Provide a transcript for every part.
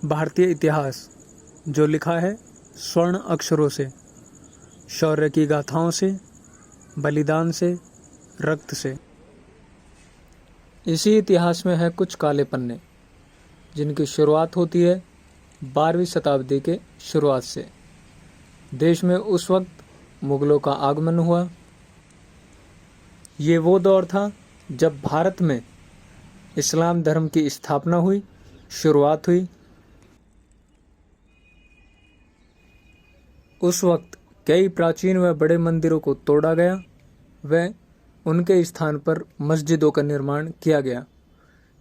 भारतीय इतिहास जो लिखा है स्वर्ण अक्षरों से, शौर्य की गाथाओं से, बलिदान से, रक्त से। इसी इतिहास में है कुछ काले पन्ने जिनकी शुरुआत होती है 12वीं शताब्दी के शुरुआत से। देश में उस वक्त मुगलों का आगमन हुआ। ये वो दौर था जब भारत में इस्लाम धर्म की स्थापना हुई, शुरुआत हुई। उस वक्त कई प्राचीन व बड़े मंदिरों को तोड़ा गया व उनके स्थान पर मस्जिदों का निर्माण किया गया।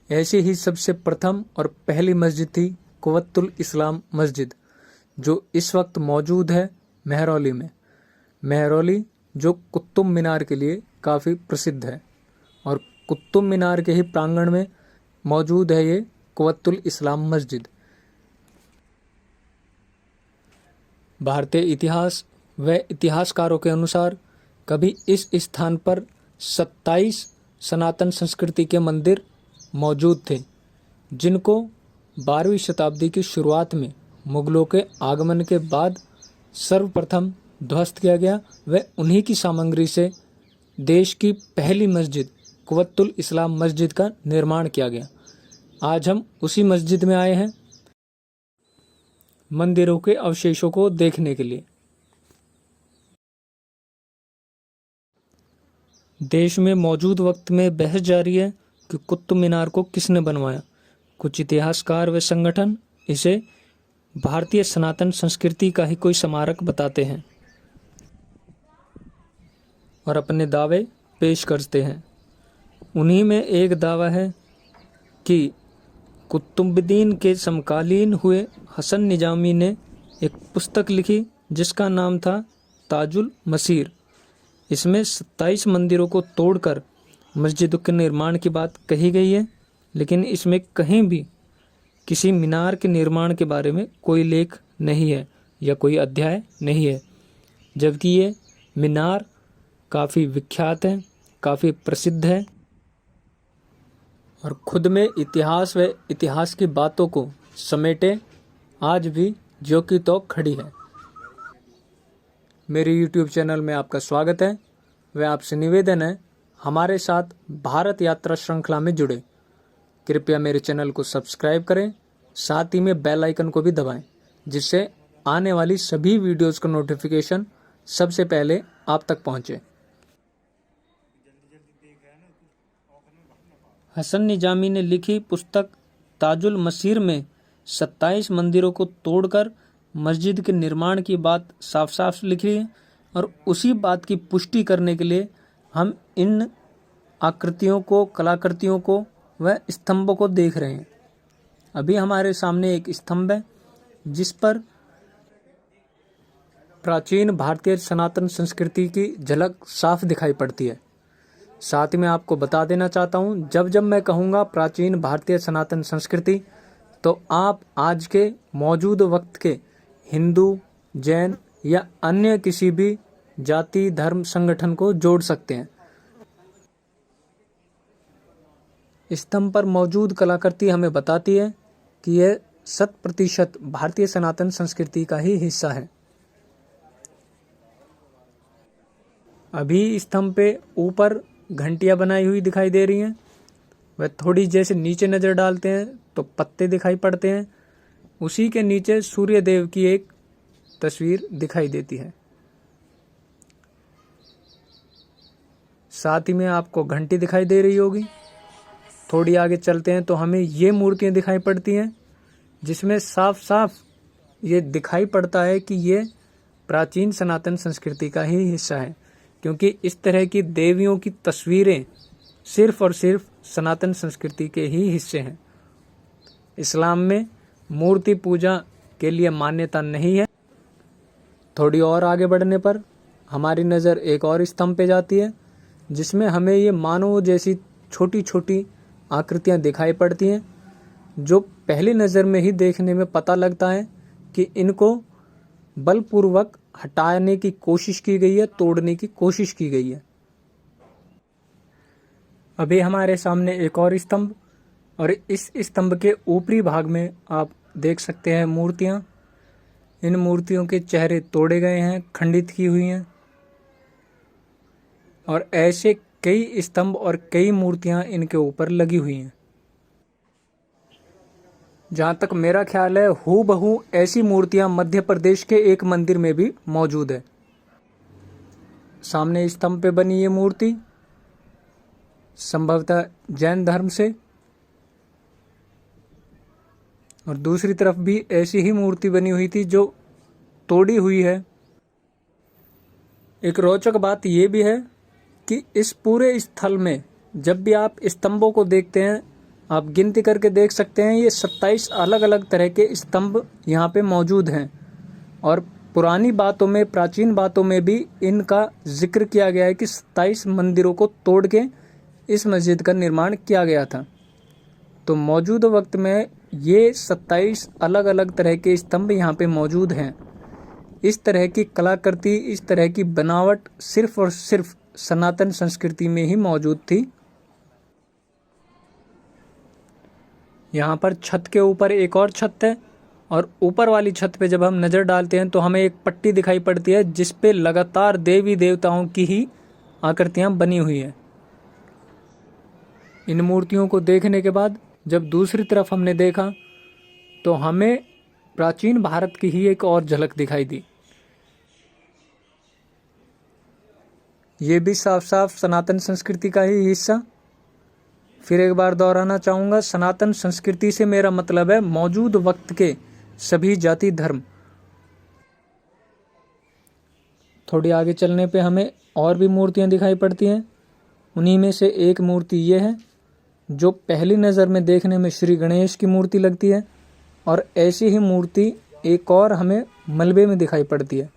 ऐसी ही सबसे प्रथम और पहली मस्जिद थी कुव्वतुल इस्लाम मस्जिद, जो इस वक्त मौजूद है मेहरौली में। मेहरौली जो कुतुब मीनार के लिए काफ़ी प्रसिद्ध है, और कुतुब मीनार के ही प्रांगण में मौजूद है ये कुव्वतुल इस्लाम मस्जिद। भारतीय इतिहास व इतिहासकारों के अनुसार कभी इस स्थान पर 27 सनातन संस्कृति के मंदिर मौजूद थे, जिनको 12वीं शताब्दी की शुरुआत में मुगलों के आगमन के बाद सर्वप्रथम ध्वस्त किया गया व उन्हीं की सामग्री से देश की पहली मस्जिद कुव्वतुल इस्लाम मस्जिद का निर्माण किया गया। आज हम उसी मस्जिद में आए हैं मंदिरों के अवशेषों को देखने के लिए। देश में मौजूद वक्त में बहस जारी है कि कुतुब मीनार को किसने बनवाया। कुछ इतिहासकार व संगठन इसे भारतीय सनातन संस्कृति का ही कोई स्मारक बताते हैं और अपने दावे पेश करते हैं। उन्हीं में एक दावा है कि कुतुबुद्दीन के समकालीन हुए हसन निजामी ने एक पुस्तक लिखी जिसका नाम था ताजुल मसीर। इसमें 27 मंदिरों को तोड़कर मस्जिदों के निर्माण की बात कही गई है, लेकिन इसमें कहीं भी किसी मीनार के निर्माण के बारे में कोई लेख नहीं है या कोई अध्याय नहीं है, जबकि ये मीनार काफ़ी विख्यात है, काफ़ी प्रसिद्ध है और खुद में इतिहास व इतिहास की बातों को समेटे आज भी ज्यों की त्यों खड़ी है। मेरे YouTube चैनल में आपका स्वागत है व आपसे निवेदन है हमारे साथ भारत यात्रा श्रृंखला में जुड़े। कृपया मेरे चैनल को सब्सक्राइब करें, साथ ही में बेल आइकन को भी दबाएं, जिससे आने वाली सभी वीडियोस का नोटिफिकेशन सबसे पहले आप तक पहुंचे। हसन निजामी ने लिखी पुस्तक ताजुल मसीर में 27 मंदिरों को तोड़कर मस्जिद के निर्माण की बात साफ साफ लिखी है, और उसी बात की पुष्टि करने के लिए हम इन आकृतियों को, कलाकृतियों को व स्तंभों को देख रहे हैं। अभी हमारे सामने एक स्तंभ है जिस पर प्राचीन भारतीय सनातन संस्कृति की झलक साफ दिखाई पड़ती है। साथ ही मैं आपको बता देना चाहता हूँ, जब जब मैं कहूँगा प्राचीन भारतीय सनातन संस्कृति, तो आप आज के मौजूद वक्त के हिंदू, जैन या अन्य किसी भी जाति धर्म संगठन को जोड़ सकते हैं। स्तंभ पर मौजूद कलाकृति हमें बताती है कि यह 100% भारतीय सनातन संस्कृति का ही हिस्सा है। अभी स्तंभ पे ऊपर घंटियां बनाई हुई दिखाई दे रही हैं, वह थोड़ी जैसे नीचे नज़र डालते हैं तो पत्ते दिखाई पड़ते हैं। उसी के नीचे सूर्य देव की एक तस्वीर दिखाई देती है। साथ ही में आपको घंटी दिखाई दे रही होगी। थोड़ी आगे चलते हैं तो हमें ये मूर्तियां दिखाई पड़ती हैं, जिसमें साफ साफ ये दिखाई पड़ता है कि ये प्राचीन सनातन संस्कृति का ही हिस्सा है, क्योंकि इस तरह की देवियों की तस्वीरें सिर्फ और सिर्फ सनातन संस्कृति के ही हिस्से हैं। इस्लाम में मूर्ति पूजा के लिए मान्यता नहीं है। थोड़ी और आगे बढ़ने पर हमारी नज़र एक और स्तंभ पे जाती है, जिसमें हमें ये मानव जैसी छोटी छोटी आकृतियाँ दिखाई पड़ती हैं, जो पहली नज़र में ही देखने में पता लगता है कि इनको बलपूर्वक हटाने की कोशिश की गई है, तोड़ने की कोशिश की गई है। अभी हमारे सामने एक और स्तंभ, और इस स्तंभ के ऊपरी भाग में आप देख सकते हैं मूर्तियां। इन मूर्तियों के चेहरे तोड़े गए हैं, खंडित की हुई हैं, और ऐसे कई स्तंभ और कई मूर्तियां इनके ऊपर लगी हुई हैं। जहाँ तक मेरा ख्याल है, हूबहू ऐसी मूर्तियां मध्य प्रदेश के एक मंदिर में भी मौजूद है। सामने स्तंभ पे बनी ये मूर्ति संभवतः जैन धर्म से, और दूसरी तरफ भी ऐसी ही मूर्ति बनी हुई थी जो तोड़ी हुई है। एक रोचक बात यह भी है कि इस पूरे स्थल में जब भी आप स्तंभों को देखते हैं, आप गिनती करके देख सकते हैं, ये 27 अलग अलग तरह के स्तंभ यहाँ पे मौजूद हैं। और पुरानी बातों में, प्राचीन बातों में भी इनका जिक्र किया गया है कि 27 मंदिरों को तोड़ के इस मस्जिद का निर्माण किया गया था। तो मौजूदा वक्त में ये 27 अलग अलग तरह के स्तंभ यहाँ पे मौजूद हैं। इस तरह की कलाकृति, इस तरह की बनावट सिर्फ और सिर्फ सनातन संस्कृति में ही मौजूद थी। यहाँ पर छत के ऊपर एक और छत है, और ऊपर वाली छत पे जब हम नज़र डालते हैं तो हमें एक पट्टी दिखाई पड़ती है जिस पे लगातार देवी देवताओं की ही आकृतियाँ बनी हुई हैं। इन मूर्तियों को देखने के बाद जब दूसरी तरफ हमने देखा तो हमें प्राचीन भारत की ही एक और झलक दिखाई दी। ये भी साफ साफ सनातन संस्कृति का ही हिस्सा। फिर एक बार दोहराना चाहूँगा, सनातन संस्कृति से मेरा मतलब है मौजूद वक्त के सभी जाति धर्म। थोड़ी आगे चलने पे हमें और भी मूर्तियाँ दिखाई पड़ती हैं। उन्हीं में से एक मूर्ति ये है जो पहली नज़र में देखने में श्री गणेश की मूर्ति लगती है, और ऐसी ही मूर्ति एक और हमें मलबे में दिखाई पड़ती है।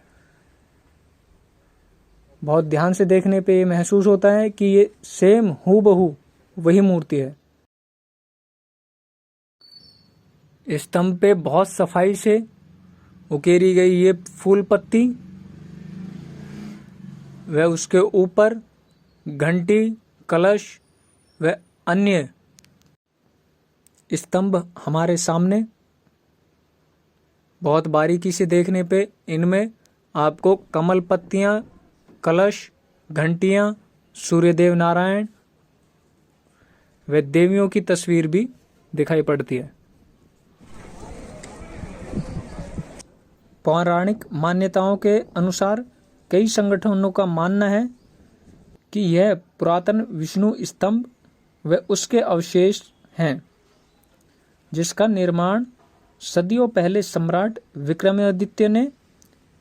बहुत ध्यान से देखने पे ये महसूस होता है कि ये सेम हूबहू वही मूर्ति है। स्तंभ पे बहुत सफाई से उकेरी गई ये फूल पत्ती, व उसके ऊपर घंटी, कलश व अन्य स्तंभ हमारे सामने। बहुत बारीकी से देखने पे इनमें आपको कमल पत्तियां, कलश, घंटियां, सूर्यदेव नारायण व देवियों की तस्वीर भी दिखाई पड़ती है। पौराणिक मान्यताओं के अनुसार कई संगठनों का मानना है कि यह पुरातन विष्णु स्तंभ व उसके अवशेष हैं, जिसका निर्माण सदियों पहले सम्राट विक्रमादित्य ने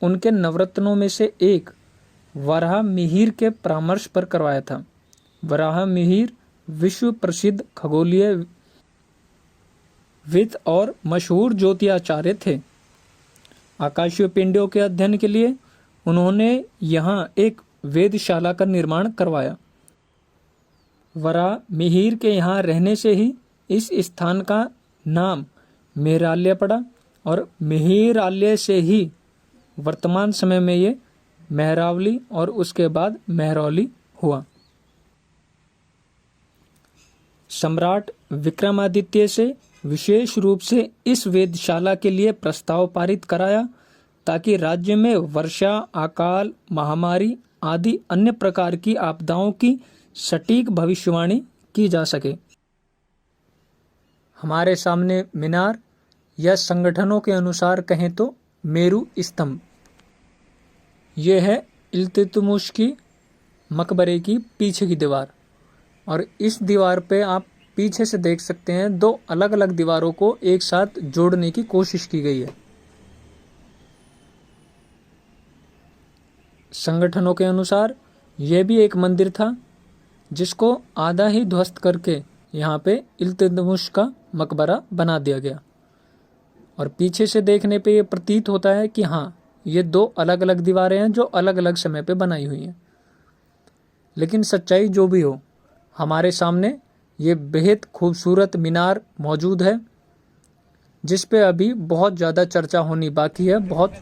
उनके नवरत्नों में से एक वराह मिहिर के परामर्श पर करवाया था। वराह मिहिर विश्व प्रसिद्ध खगोलीय विद और मशहूर ज्योतिषाचार्य थे। आकाशीय पिंडों के अध्ययन के लिए उन्होंने यहाँ एक वेधशाला का निर्माण करवाया। वराह मिहिर के यहाँ रहने से ही इस स्थान का नाम मेहराल्य पड़ा, और मेहराल्य से ही वर्तमान समय में ये मेहरावली और उसके बाद मेहरौली हुआ। सम्राट विक्रमादित्य से विशेष रूप से इस वेधशाला के लिए प्रस्ताव पारित कराया ताकि राज्य में वर्षा, अकाल, महामारी आदि अन्य प्रकार की आपदाओं की सटीक भविष्यवाणी की जा सके। हमारे सामने मीनार, या संगठनों के अनुसार कहें तो मेरू स्तंभ, ये है इल्तुतमिश की मकबरे की पीछे की दीवार, और इस दीवार पे आप पीछे से देख सकते हैं दो अलग अलग दीवारों को एक साथ जोड़ने की कोशिश की गई है। संगठनों के अनुसार यह भी एक मंदिर था जिसको आधा ही ध्वस्त करके यहाँ पे इल्तुतमिश का मकबरा बना दिया गया, और पीछे से देखने पे ये प्रतीत होता है कि हाँ, ये दो अलग अलग दीवारें हैं जो अलग अलग समय पे बनाई हुई हैं। लेकिन सच्चाई जो भी हो, हमारे सामने ये बेहद खूबसूरत मीनार मौजूद है जिस पे अभी बहुत ज़्यादा चर्चा होनी बाकी है। बहुत